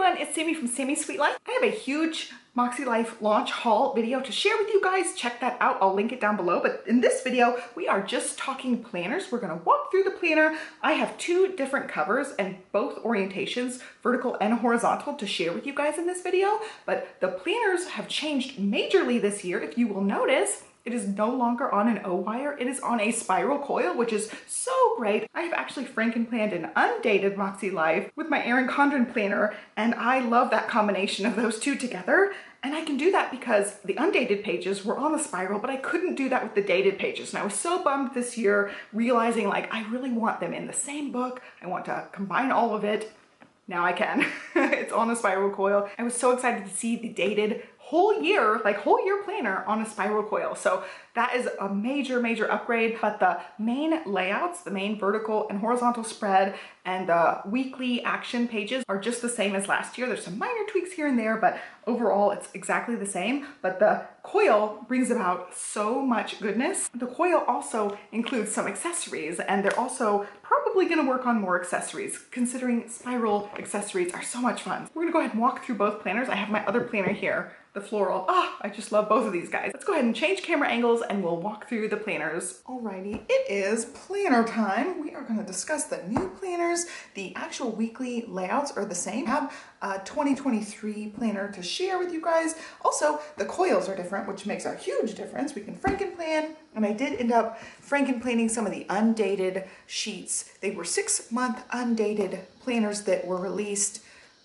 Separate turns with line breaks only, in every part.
everyone, it's Sami from Sami's Sweet Life. I have a huge Makselife launch haul video to share with you guys. Check that out, I'll link it down below. But in this video, we are just talking planners. We're gonna walk through the planner. I have two different covers and both orientations, vertical and horizontal, to share with you guys in this video. But the planners have changed majorly this year. If you will notice, it is no longer on an O-wire, it is on a spiral coil, which is so great. I have actually Frankenplanned an undated Makselife with my Erin Condren planner, and I love that combination of those two together. And I can do that because the undated pages were on the spiral, but I couldn't do that with the dated pages. And I was so bummed this year, realizing like I really want them in the same book. I want to combine all of it. Now I can. It's on a spiral coil. I was so excited to see the dated whole year planner on a spiral coil. So that is a major upgrade. But the main layouts, the main vertical and horizontal spread and the weekly action pages are just the same as last year. There's some minor tweaks here and there, but overall it's exactly the same. But the coil brings about so much goodness. The coil also includes some accessories, and they're also probably gonna work on more accessories, considering spiral accessories are so much fun. We're gonna go ahead and walk through both planners. I have my other planner here, the floral. I just love both of these guys. Let's go ahead and change camera angles and we'll walk through the planners. Alrighty, it is planner time. We are gonna discuss the new planners. The actual weekly layouts are the same. I have a 2023 planner to share with you guys. Also, the coils are different, which makes a huge difference. We can Frankenplan, and I did end up Frankenplanning some of the undated sheets. They were 6-month undated planners that were released,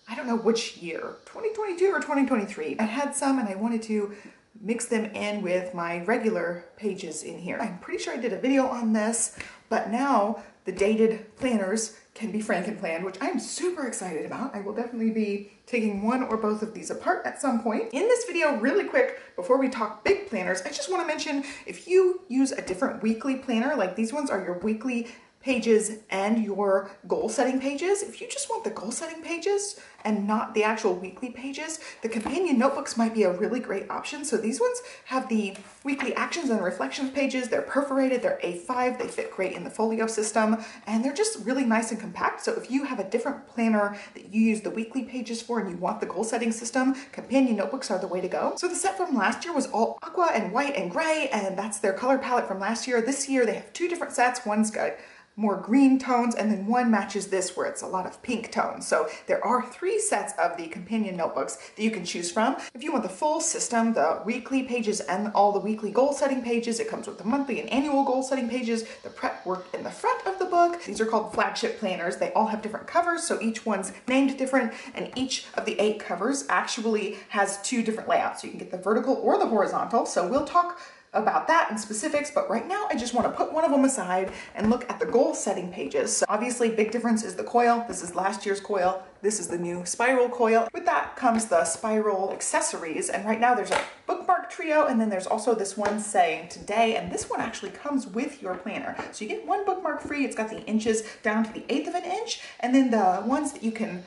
I don't know which year, 2022 or 2023. I had some and I wanted to mix them in with my regular pages in here. I'm pretty sure I did a video on this, but now the dated planners can be Frankenplanned, which I'm super excited about. I will definitely be taking one or both of these apart at some point. In this video, really quick, before we talk big planners, I just want to mention, if you use a different weekly planner, like these ones are your weekly pages and your goal setting pages. If you just want the goal setting pages and not the actual weekly pages, the companion notebooks might be a really great option. So these ones have the weekly actions and reflections pages. They're perforated, they're A5, they fit great in the folio system, and they're just really nice and compact. So if you have a different planner that you use the weekly pages for and you want the goal setting system, companion notebooks are the way to go. So the set from last year was all aqua and white and gray, and that's their color palette from last year. This year they have two different sets. One's got more green tones, and then one matches this where it's a lot of pink tones. So there are 3 sets of the companion notebooks that you can choose from. If you want the full system, the weekly pages and all the weekly goal setting pages, it comes with the monthly and annual goal setting pages, the prep work in the front of the book. These are called flagship planners. They all have different covers, so each one's named different, and each of the 8 covers actually has 2 different layouts. So you can get the vertical or the horizontal. So we'll talk about that in specifics, but right now I just want to put one of them aside and look at the goal setting pages. So obviously big difference is the coil. This is last year's coil. This is the new spiral coil. With that comes the spiral accessories, and right now there's a bookmark trio, and then there's also this one saying today, and this one actually comes with your planner. So you get one bookmark free. It's got the inches down to the 1/8 of an inch, and then the ones that you can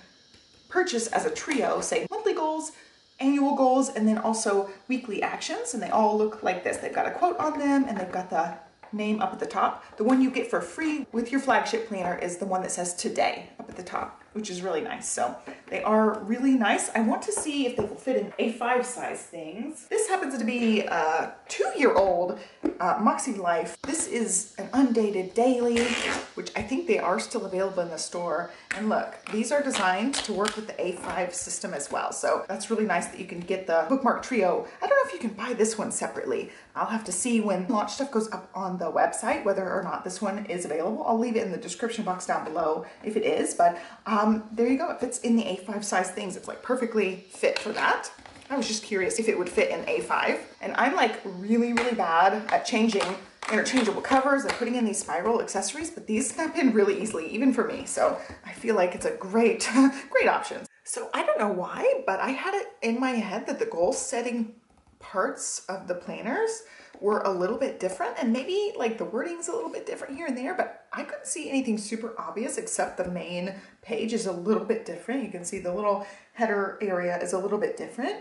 purchase as a trio say monthly goals, annual goals, and then also weekly actions, and they all look like this. They've got a quote on them and they've got the name up at the top. The one you get for free with your flagship planner is the one that says today up at the top, which is really nice. So they are really nice. I want to see if they will fit in A5 size things. This happens to be a 2-year-old Makselife. This is an undated daily, which I think they are still available in the store. And look, these are designed to work with the A5 system as well. So that's really nice that you can get the bookmark trio. I don't know if you can buy this one separately. I'll have to see when launch stuff goes up on the website, whether or not this one is available. I'll leave it in the description box down below if it is, but there you go. It fits in the A5 size things. It's like perfectly fit for that. I was just curious if it would fit in A5. And I'm like really bad at changing interchangeable covers and putting in these spiral accessories, but these snap in really easily, even for me. So I feel like it's a great, great option. So I don't know why, but I had it in my head that the goal setting parts of the planners were a little bit different, and maybe like the wording's a little bit different here and there, but I couldn't see anything super obvious except the main page is a little bit different. You can see the little header area is a little bit different.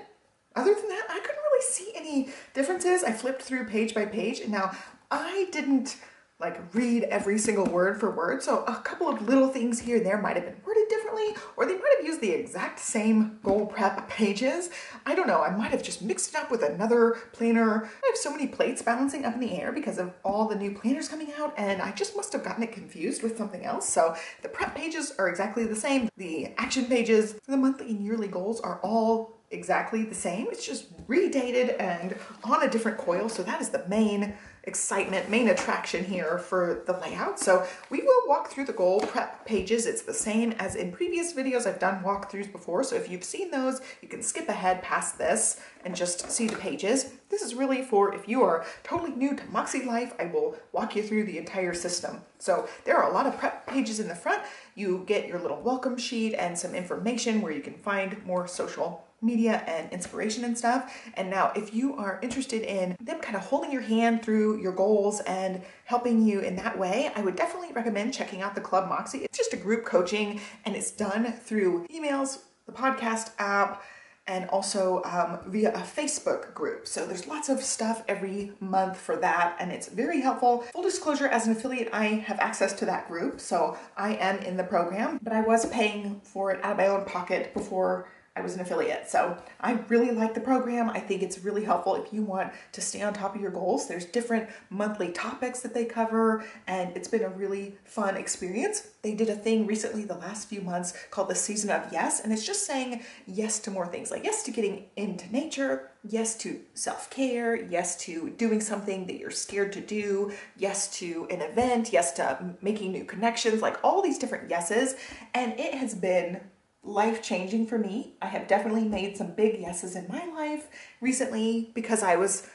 Other than that, I couldn't really see any differences. I flipped through page by page, and now I didn't like read every single word for word. So a couple of little things here and there might have been worded differently, or they might have used the exact same goal prep pages. I don't know, I might have just mixed it up with another planner. I have so many plates balancing up in the air because of all the new planners coming out, and I just must have gotten it confused with something else. So the prep pages are exactly the same. The action pages for the monthly and yearly goals are all exactly the same. It's just redated and on a different coil. So that is the main excitement, main attraction here for the layout. So we will walk through the goal prep pages. It's the same as in previous videos. I've done walkthroughs before. So if you've seen those, you can skip ahead past this and just see the pages. This is really for if you are totally new to Makselife, I will walk you through the entire system. So there are a lot of prep pages in the front. You get your little welcome sheet and some information where you can find more social media and inspiration and stuff. And now if you are interested in them kind of holding your hand through your goals and helping you in that way, I would definitely recommend checking out the Club Moxie. It's just a group coaching and it's done through emails, the podcast app, and also via a Facebook group. So there's lots of stuff every month for that, and it's very helpful. Full disclosure, as an affiliate, I have access to that group, so I am in the program, but I was paying for it out of my own pocket before I was an affiliate. So I really like the program. I think it's really helpful if you want to stay on top of your goals. There's different monthly topics that they cover, and it's been a really fun experience. They did a thing recently the last few months called the Season of Yes, and it's just saying yes to more things, like yes to getting into nature, yes to self-care, yes to doing something that you're scared to do, yes to an event, yes to making new connections, like all these different yeses. And it has been life-changing for me. I have definitely made some big yeses in my life recently because I was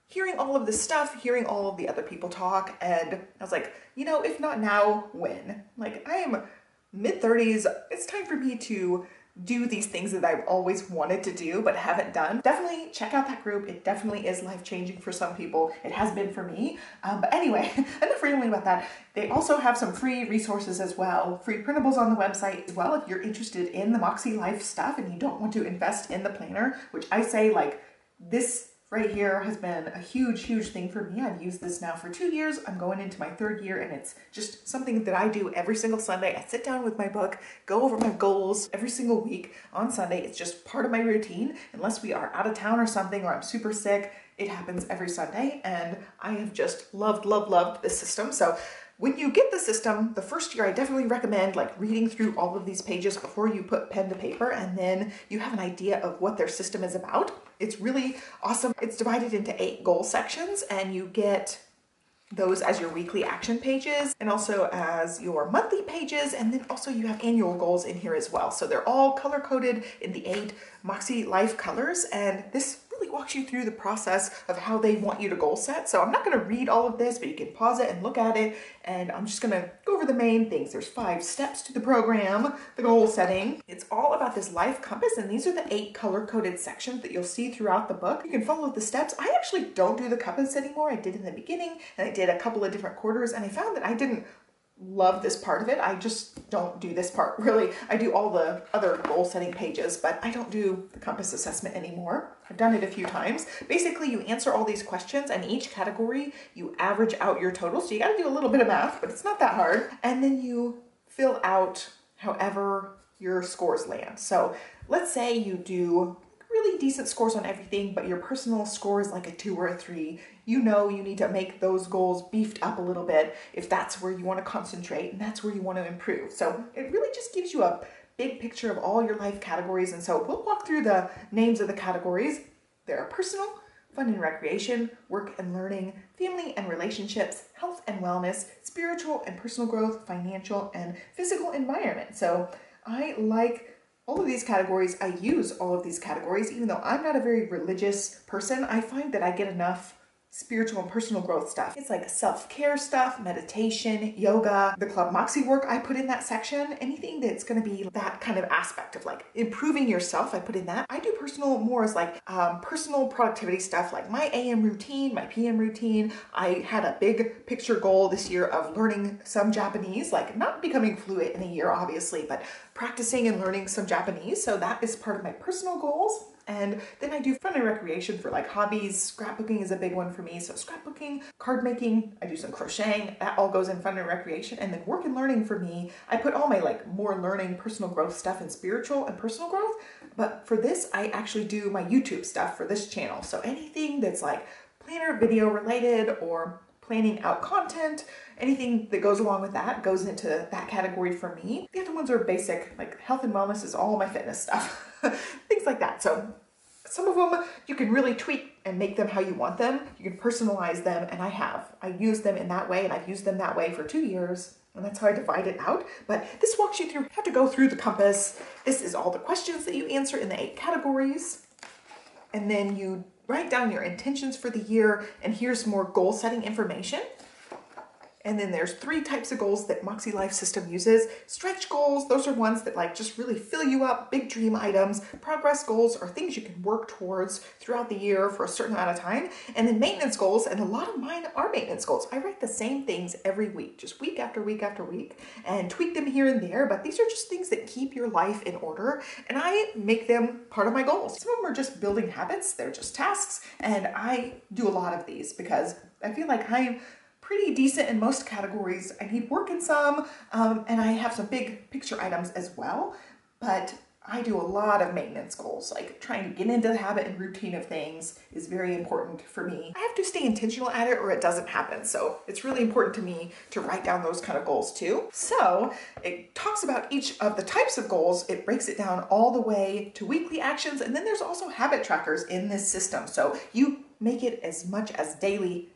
hearing all of this stuff, hearing all of the other people talk, and I was like, you know, if not now, when? Like, I am mid-30s, it's time for me to do these things that I've always wanted to do but haven't done. Definitely check out that group. It definitely is life-changing for some people. It has been for me. But anyway, enough rambling about that. They also have some free resources as well, free printables on the website as well if you're interested in the Makselife stuff and you don't want to invest in the planner, which I say, like, this right here has been a huge, huge thing for me. I've used this now for 2 years. I'm going into my 3rd year, and it's just something that I do every single Sunday. I sit down with my book, go over my goals every single week on Sunday. It's just part of my routine. Unless we are out of town or something, or I'm super sick, it happens every Sunday, and I have just loved, loved, loved this system. So when you get the system, the first year I definitely recommend like reading through all of these pages before you put pen to paper, and then you have an idea of what their system is about. It's really awesome. It's divided into 8 goal sections, and you get those as your weekly action pages and also as your monthly pages, and then also you have annual goals in here as well. So they're all color-coded in the 8 Makselife colors, and this really walks you through the process of how they want you to goal set. So I'm not going to read all of this, but you can pause it and look at it, and I'm just going to go over the main things. There's 5 steps to the program, the goal setting. It's all about this life compass, and these are the 8 color-coded sections that you'll see throughout the book. You can follow the steps. I actually don't do the compass anymore. I did in the beginning, and I did a couple of different quarters, and I found that I didn't love this part of it. I just don't do this part, really. I do all the other goal setting pages, but I don't do the compass assessment anymore. I've done it a few times. Basically, you answer all these questions, and each category, you average out your total. So you got to do a little bit of math, but it's not that hard. And then you fill out however your scores land. So let's say you do really decent scores on everything, but your personal score is like a 2 or a 3. You know you need to make those goals beefed up a little bit if that's where you want to concentrate and that's where you want to improve. So it really just gives you a big picture of all your life categories. And so we'll walk through the names of the categories. There are personal, fun and recreation, work and learning, family and relationships, health and wellness, spiritual and personal growth, financial and physical environment. So I like all of these categories. I use all of these categories. Even though I'm not a very religious person, I find that I get enough spiritual and personal growth stuff. It's like self-care stuff, meditation, yoga, the Club Moxie work I put in that section. Anything that's going to be that kind of aspect of like improving yourself, I put in that. I do personal more as like personal productivity stuff, like my AM routine, my PM routine. I had a big picture goal this year of learning some Japanese, like not becoming fluent in a year, obviously, but practicing and learning some Japanese. So that is part of my personal goals. And then I do fun and recreation for like hobbies. Scrapbooking is a big one for me. So scrapbooking, card making, I do some crocheting, that all goes in fun and recreation. And then work and learning for me, I put all my like more learning, personal growth stuff in spiritual and personal growth. But for this, I actually do my YouTube stuff for this channel. So anything that's like planner video related or planning out content, anything that goes along with that goes into that category for me. The other ones are basic, like health and wellness is all my fitness stuff, things like that. So some of them you can really tweak and make them how you want them. You can personalize them, and I use them in that way, and I've used them that way for 2 years. And that's how I divide it out. But this walks you through how to go through the compass. This is all the questions that you answer in the 8 categories. And then you write down your intentions for the year, and here's more goal setting information. And then there's 3 types of goals that Makselife system uses. Stretch goals, those are ones that like just really fill you up, big dream items. Progress goals are things you can work towards throughout the year for a certain amount of time. And then maintenance goals, and a lot of mine are maintenance goals. I write the same things every week, just week after week after week, and tweak them here and there, but these are just things that keep your life in order, and I make them part of my goals. Some of them are just building habits, they're just tasks, and I do a lot of these because I feel like I'm pretty decent in most categories. I need work in some, and I have some big picture items as well, but I do a lot of maintenance goals. Like trying to get into the habit and routine of things is very important for me. I have to stay intentional at it or it doesn't happen. So it's really important to me to write down those kind of goals too. So it talks about each of the types of goals. It breaks it down all the way to weekly actions. And then there's also habit trackers in this system. So you make it as much as daily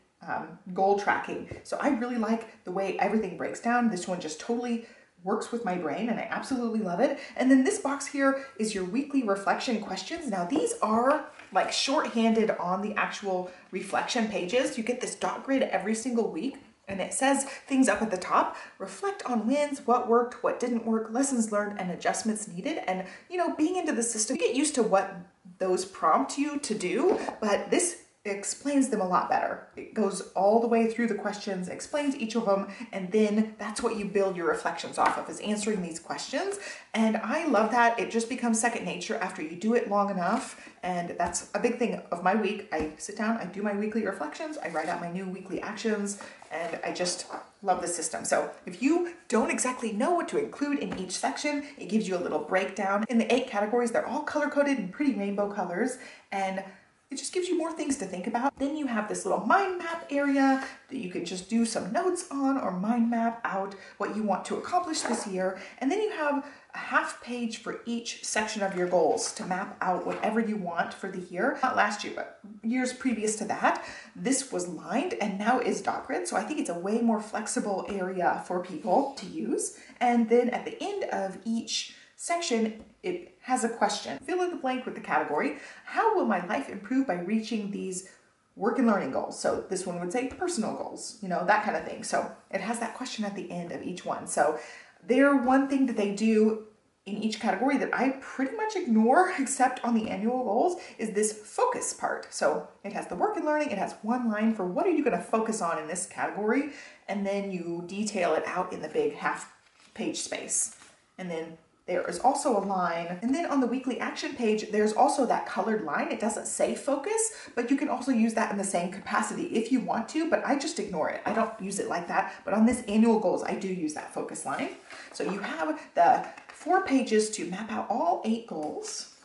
goal tracking. So I really like the way everything breaks down. This one just totally works with my brain and I absolutely love it. And then this box here is your weekly reflection questions. Now these are like shorthanded on the actual reflection pages. You get this dot grid every single week, and it says things up at the top: reflect on wins, what worked, what didn't work, lessons learned, and adjustments needed. And you know, being into the system, you get used to what those prompt you to do, but this explains them a lot better. It goes all the way through the questions, explains each of them, and then that's what you build your reflections off of, is answering these questions. And I love that. It just becomes second nature after you do it long enough. And that's a big thing of my week. I sit down, I do my weekly reflections, I write out my new weekly actions, and I just love the system. So if you don't exactly know what to include in each section, it gives you a little breakdown. In the 8 categories, they're all color-coded in pretty rainbow colors, and it just gives you more things to think about. Then you have this little mind map area that you can just do some notes on or mind map out what you want to accomplish this year. And then you have a half page for each section of your goals to map out whatever you want for the year. Not last year, but years previous to that. This was lined and now is dot grid. So I think it's a way more flexible area for people to use. And then at the end of each section, it has a question. Fill in the blank with the category. How will my life improve by reaching these work and learning goals? So this one would say personal goals, you know, that kind of thing. So it has that question at the end of each one. So they're one thing that they do in each category that I pretty much ignore, except on the annual goals, is this focus part. So it has the work and learning, it has one line for what are you going to focus on in this category, and then you detail it out in the big half page space. And then there is also a line, and then on the weekly action page, there's also that colored line. It doesn't say focus, but you can also use that in the same capacity if you want to, but I just ignore it. I don't use it like that, but on this annual goals, I do use that focus line. So you have the 4 pages to map out all 8 goals,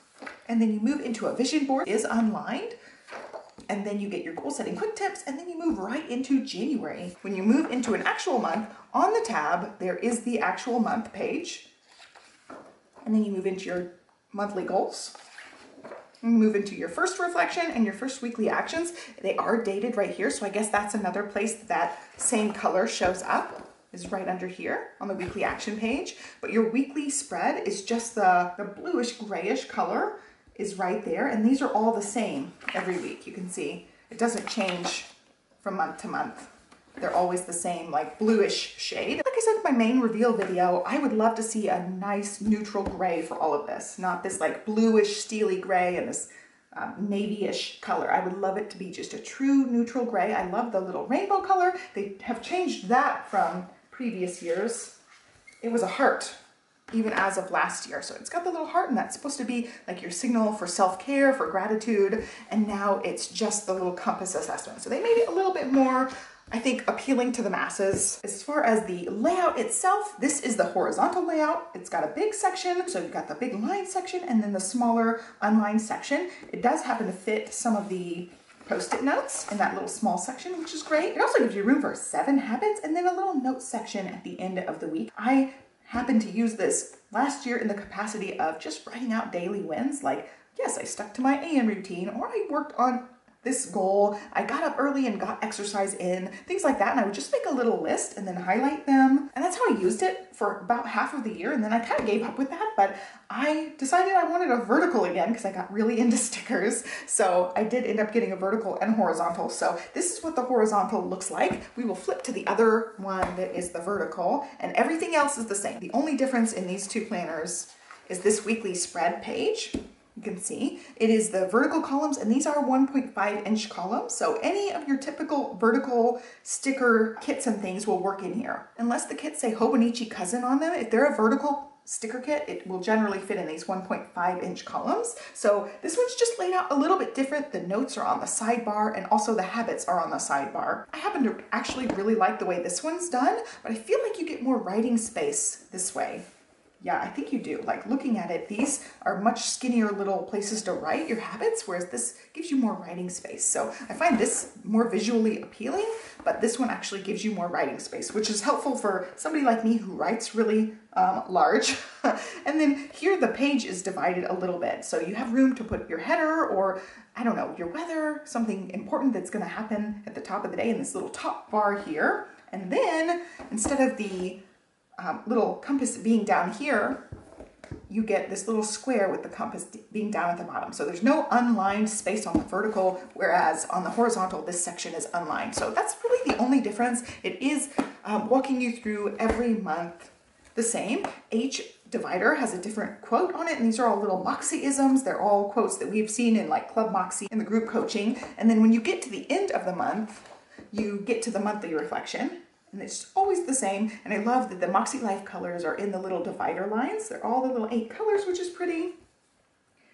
and then you move into a vision board. It is unlined. And then you get your goal setting quick tips, and then you move right into January. When you move into an actual month, on the tab, there is the actual month page. And then you move into your monthly goals. You move into your first reflection and your first weekly actions. They are dated right here, so I guess that's another place that same color shows up, is right under here on the weekly action page. But your weekly spread is just the bluish grayish color is right there, and these are all the same every week. You can see it doesn't change from month to month. They're always the same, like bluish shade. Like I said in my main reveal video, I would love to see a nice neutral gray for all of this, not this like bluish steely gray and this navy-ish color. I would love it to be just a true neutral gray. I love the little rainbow color. They have changed that from previous years. It was a heart even as of last year. So it's got the little heart, and that's supposed to be like your signal for self-care, for gratitude. And now it's just the little compass assessment. So they made it a little bit more, I think, appealing to the masses. As far as the layout itself, this is the horizontal layout. It's got a big section. So you've got the big line section and then the smaller unlined section. It does happen to fit some of the Post-it notes in that little small section, which is great. It also gives you room for 7 habits and then a little note section at the end of the week. I happened to use this last year in the capacity of just writing out daily wins. Like, yes, I stuck to my AM routine, or I worked on this goal, I got up early and got exercise in, things like that. And I would just make a little list and then highlight them. And that's how I used it for about half of the year. And then I kind of gave up with that, but I decided I wanted a vertical again because I got really into stickers. So I did end up getting a vertical and horizontal. So this is what the horizontal looks like. We will flip to the other one that is the vertical, and everything else is the same. The only difference in these two planners is this weekly spread page. You can see it is the vertical columns, and these are 1.5-inch columns. So any of your typical vertical sticker kits and things will work in here. Unless the kits say Hobonichi Cousin on them, if they're a vertical sticker kit, it will generally fit in these 1.5-inch columns. So this one's just laid out a little bit different. The notes are on the sidebar, and also the habits are on the sidebar. I happen to actually really like the way this one's done, but I feel like you get more writing space this way. Yeah, I think you do. Like, looking at it, these are much skinnier little places to write your habits, whereas this gives you more writing space. So I find this more visually appealing, but this one actually gives you more writing space, which is helpful for somebody like me who writes really large. And then here the page is divided a little bit. So you have room to put your header, or I don't know, your weather, something important that's going to happen at the top of the day in this little top bar here. And then instead of the little compass being down here, you get this little square with the compass being down at the bottom. So there's no unlined space on the vertical, whereas on the horizontal, this section is unlined. So that's really the only difference. It is walking you through every month the same. Each divider has a different quote on it, and these are all little Moxie-isms. They're all quotes that we've seen in like Club Moxie in the group coaching. And then when you get to the end of the month, you get to the monthly reflection. And it's always the same. And I love that the Makselife colors are in the little divider lines. They're all the little 8 colors, which is pretty.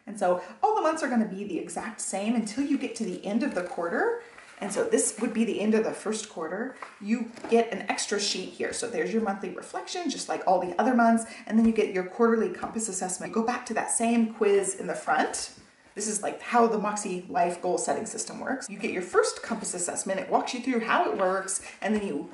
And so all the months are going to be the exact same until you get to the end of the quarter. And so this would be the end of the first quarter. You get an extra sheet here. So there's your monthly reflection, just like all the other months. And then you get your quarterly compass assessment. You go back to that same quiz in the front. This is like how the Makselife goal setting system works. You get your first compass assessment. It walks you through how it works. And then you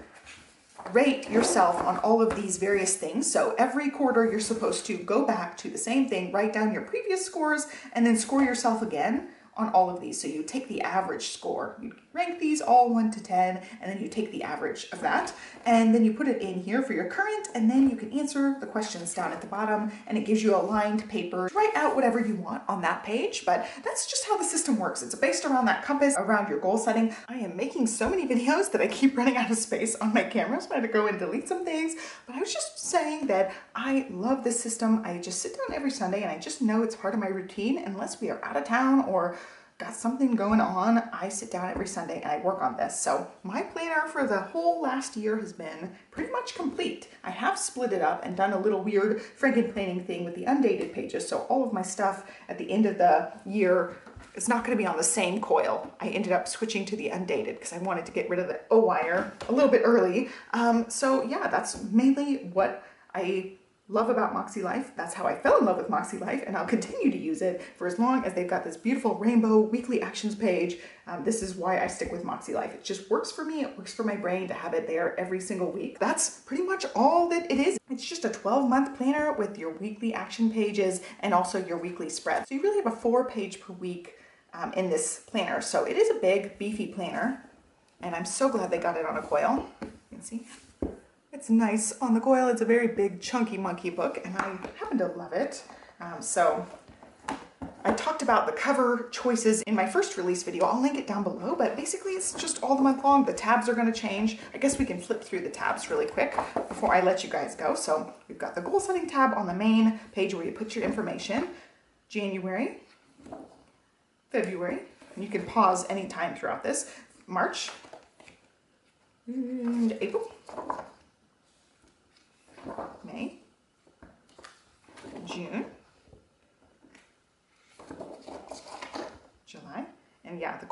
rate yourself on all of these various things. So every quarter you're supposed to go back to the same thing, write down your previous scores, and then score yourself again on all of these. So you take the average score. You rank these all 1 to 10, and then you take the average of that, and then you put it in here for your current, and then you can answer the questions down at the bottom, and it gives you a lined paper. Write out whatever you want on that page, but that's just how the system works. It's based around that compass, around your goal setting. I am making so many videos that I keep running out of space on my camera, so I had to go and delete some things, but I was just saying that I love this system. I just sit down every Sunday, and I just know it's part of my routine. Unless we are out of town or got something going on, I sit down every Sunday and I work on this. So my planner for the whole last year has been pretty much complete. I have split it up and done a little weird Frankenplanning thing with the undated pages. So all of my stuff at the end of the year is not going to be on the same coil. I ended up switching to the undated because I wanted to get rid of the O-wire a little bit early. So yeah, that's mainly what I love about Makselife. That's how I fell in love with Makselife, and I'll continue to use it for as long as they've got this beautiful rainbow weekly actions page. This is why I stick with Makselife. It just works for me. It works for my brain to have it there every single week. That's pretty much all that it is. It's just a 12-month planner with your weekly action pages and also your weekly spread. So you really have a 4-page per week in this planner. So it is a big, beefy planner, and I'm so glad they got it on a coil. You can see. It's nice on the coil. It's a very big, chunky monkey book, and I happen to love it. So I talked about the cover choices in my first release video. I'll link it down below, but basically it's just all the month long. The tabs are going to change. I guess we can flip through the tabs really quick before I let you guys go. So we've got the goal setting tab on the main page where you put your information. January, February, and you can pause anytime throughout this. March, and April, May,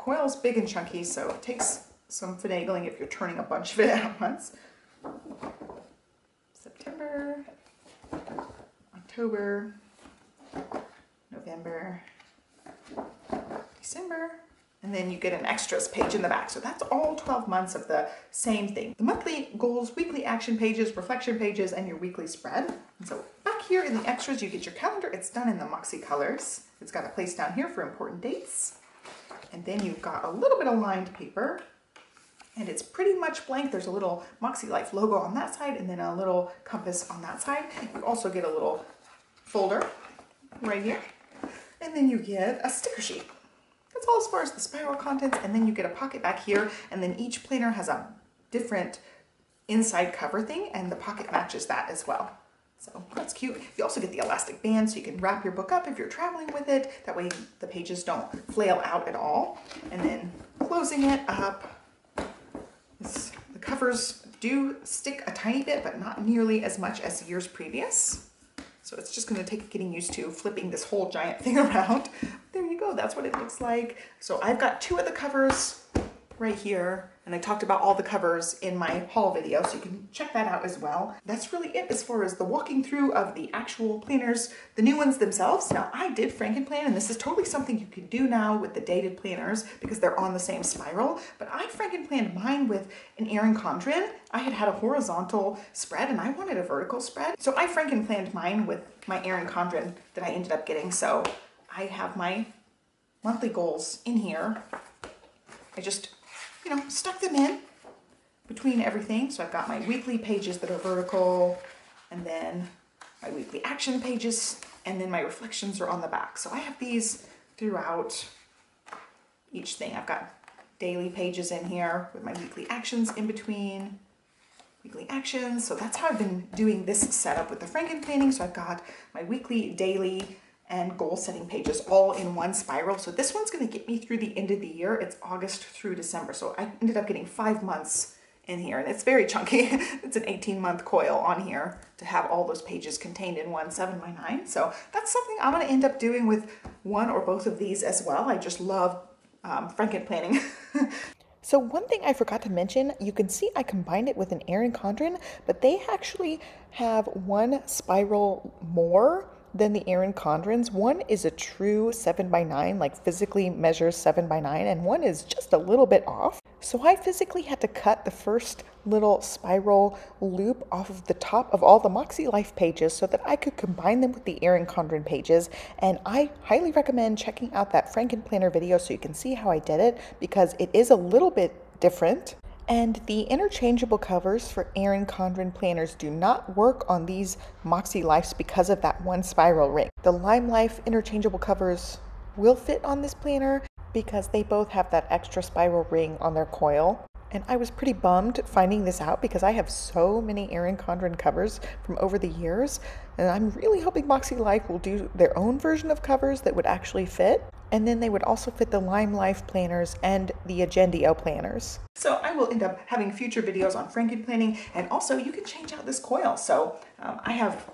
Coil's big and chunky, so it takes some finagling if you're turning a bunch of it at once. September, October, November, December, and then you get an extras page in the back. So that's all 12 months of the same thing. The monthly goals, weekly action pages, reflection pages, and your weekly spread. And so back here in the extras, you get your calendar. It's done in the Moxie colors. It's got a place down here for important dates. And then you've got a little bit of lined paper, and it's pretty much blank. There's a little Makselife logo on that side and then a little compass on that side. You also get a little folder right here. And then you get a sticker sheet. That's all as far as the spiral contents. And then you get a pocket back here. And then each planner has a different inside cover thing, and the pocket matches that as well. So that's cute. You also get the elastic band so you can wrap your book up if you're traveling with it. That way the pages don't flail out at all. And then closing it up. The covers do stick a tiny bit, but not nearly as much as years previous. So it's just going to take getting used to flipping this whole giant thing around. There you go. That's what it looks like. So I've got 2 of the covers right here, and I talked about all the covers in my haul video, so you can check that out as well. That's really it as far as the walking through of the actual planners, the new ones themselves. Now I did Frankenplan, and this is totally something you can do now with the dated planners because they're on the same spiral, but I Frankenplanned mine with an Erin Condren. I had a horizontal spread and I wanted a vertical spread. So I Frankenplanned mine with my Erin Condren that I ended up getting. So I have my monthly goals in here. I just stuck them in between everything. So I've got my weekly pages that are vertical, and then my weekly action pages, and then my reflections are on the back. So I have these throughout each thing. I've got daily pages in here with my weekly actions in between, weekly actions. So that's how I've been doing this setup with the Frankenplanning. So I've got my weekly, daily, and goal setting pages all in one spiral. So this one's going to get me through the end of the year. It's August through December. So I ended up getting 5 months in here, and it's very chunky. It's an 18-month coil on here to have all those pages contained in one 7x9. So that's something I'm going to end up doing with one or both of these as well. I just love Frankenplanning. So one thing I forgot to mention, you can see I combined it with an Erin Condren, but they actually have one spiral more than the Erin Condrens. One is a true 7x9, like physically measures 7x9, and one is just a little bit off. So I physically had to cut the first little spiral loop off of the top of all the Makselife pages so that I could combine them with the Erin Condren pages. And I highly recommend checking out that Frankenplanner video so you can see how I did it, because it is a little bit different. And the interchangeable covers for Erin Condren planners do not work on these Makselifes because of that one spiral ring. The Limelife interchangeable covers will fit on this planner because they both have that extra spiral ring on their coil. And I was pretty bummed finding this out because I have so many Erin Condren covers from over the years, and I'm really hoping Makselife will do their own version of covers that would actually fit. And then they would also fit the Limelife planners and the Agendio planners. So I will end up having future videos on Frankenplanning, and also you can change out this coil. So I have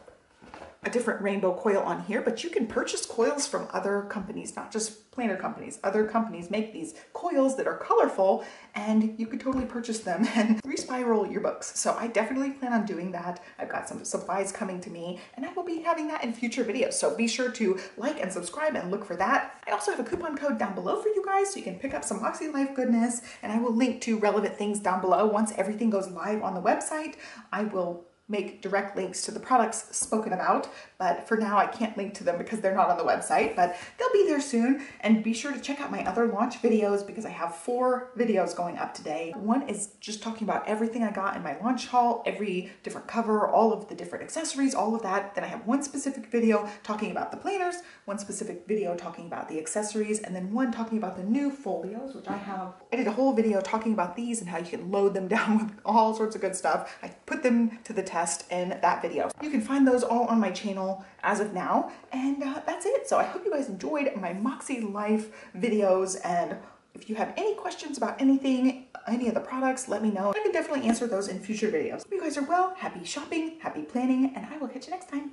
a different rainbow coil on here, but you can purchase coils from other companies, not just planner companies. Other companies make these coils that are colorful, and you could totally purchase them and respiral your books. So I definitely plan on doing that. I've got some supplies coming to me, and I will be having that in future videos. So be sure to like and subscribe and look for that. I also have a coupon code down below for you guys so you can pick up some Makselife goodness, and I will link to relevant things down below. Once everything goes live on the website, I will make direct links to the products spoken about, but for now I can't link to them because they're not on the website, but they'll be there soon. And be sure to check out my other launch videos because I have 4 videos going up today. One is just talking about everything I got in my launch haul, every different cover, all of the different accessories, all of that. Then I have one specific video talking about the planners, one specific video talking about the accessories, and then one talking about the new folios, which I have. I did a whole video talking about these and how you can load them down with all sorts of good stuff. I put them to the test in that video. You can find those all on my channel as of now, and that's it. So I hope you guys enjoyed my Makselife videos, and if you have any questions about anything, any of the products, let me know. I can definitely answer those in future videos. Hope you guys are well, happy shopping, happy planning, and I will catch you next time.